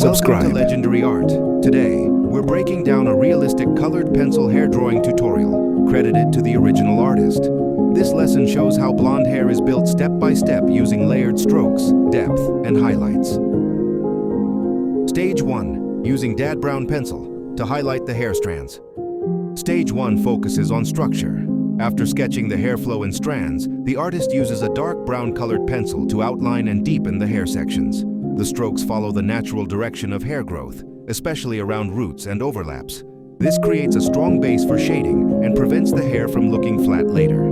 Subscribe. Welcome to Legendary Art. Today, we're breaking down a realistic colored pencil hair drawing tutorial, credited to the original artist. This lesson shows how blonde hair is built step by step using layered strokes, depth, and highlights. Stage 1. Using dad brown pencil to highlight the hair strands. Stage 1 focuses on structure. After sketching the hair flow in strands, the artist uses a dark brown colored pencil to outline and deepen the hair sections. The strokes follow the natural direction of hair growth, especially around roots and overlaps. This creates a strong base for shading and prevents the hair from looking flat later.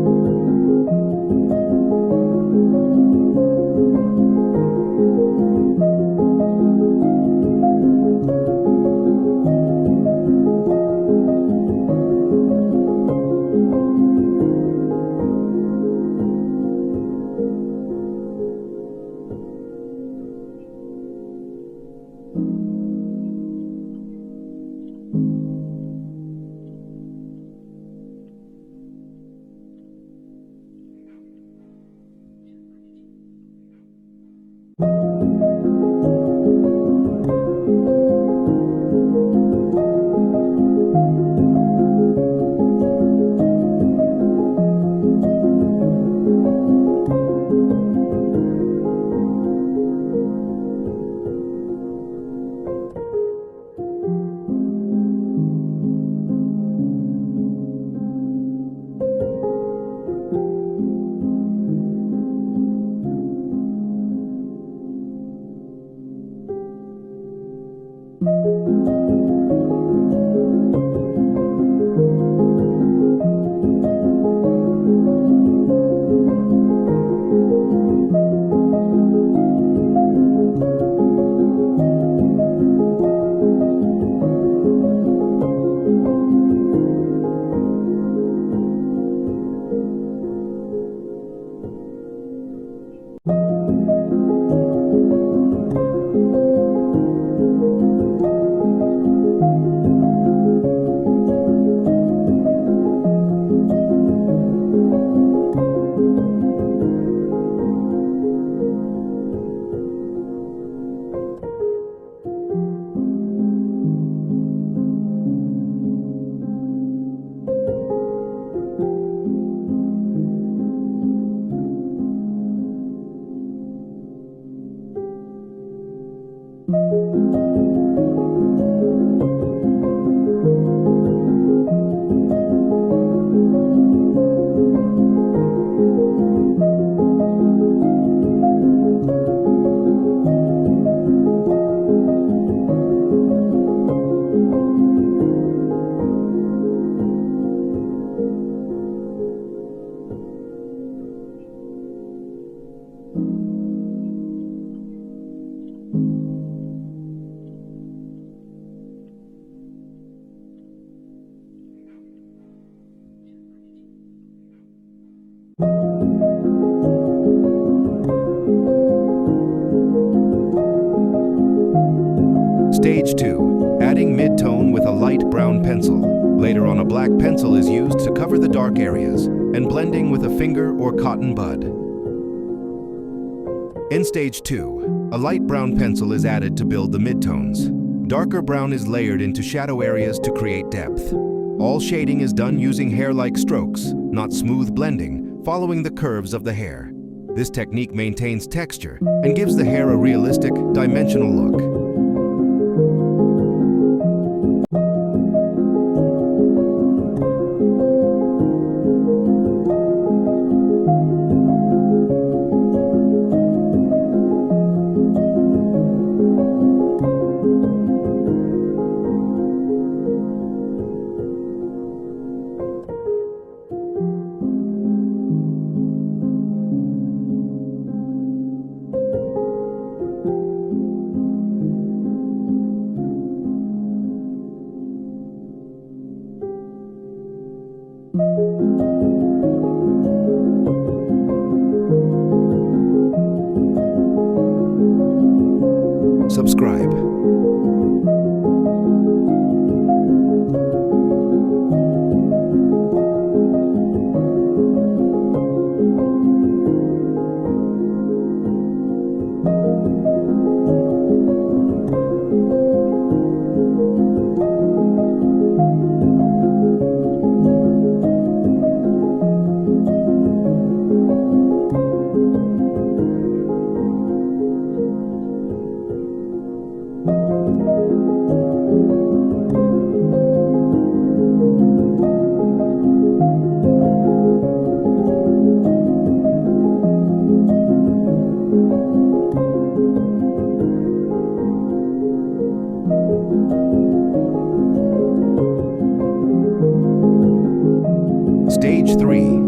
Stage 2. Adding mid-tone with a light brown pencil. Later on, a black pencil is used to cover the dark areas, and blending with a finger or cotton bud. In Stage 2, a light brown pencil is added to build the midtones. Darker brown is layered into shadow areas to create depth. All shading is done using hair-like strokes, not smooth blending, following the curves of the hair. This technique maintains texture and gives the hair a realistic, dimensional look.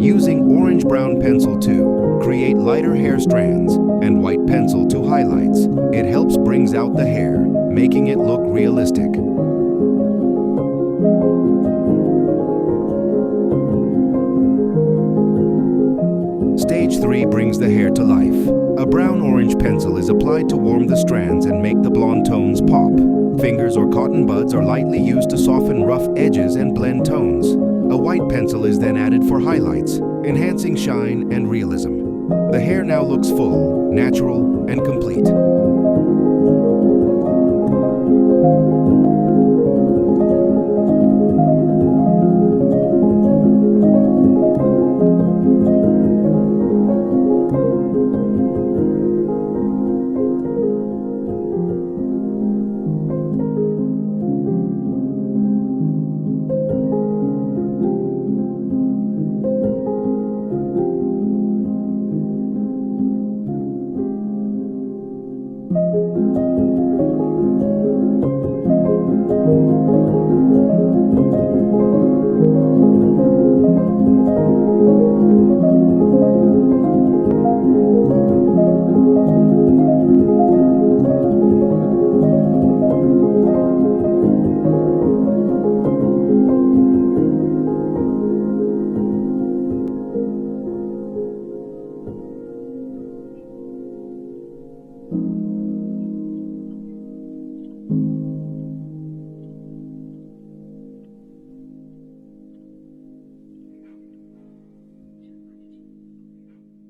Using orange-brown pencil to create lighter hair strands and white pencil to highlights, it helps brings out the hair, making it look realistic. Stage 3 brings the hair to life. A brown-orange pencil is applied to warm the strands and make the blonde tones pop. Fingers or cotton buds are lightly used to soften rough edges and blend tones. A white pencil is then added for highlights, enhancing shine and realism. The hair now looks full, natural, and complete.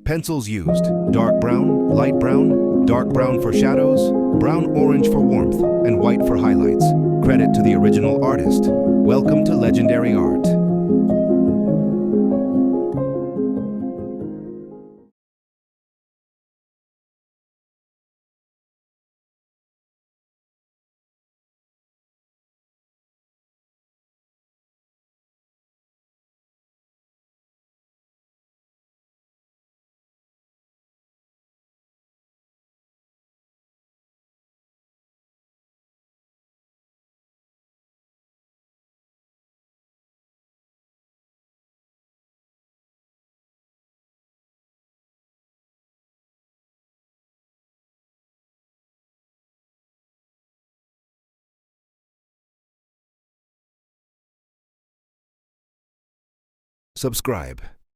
Pencils used: dark brown, light brown, dark brown for shadows, brown-orange for warmth, and white for highlights. Credit to the original artist. Welcome to Legendary Art. Subscribe.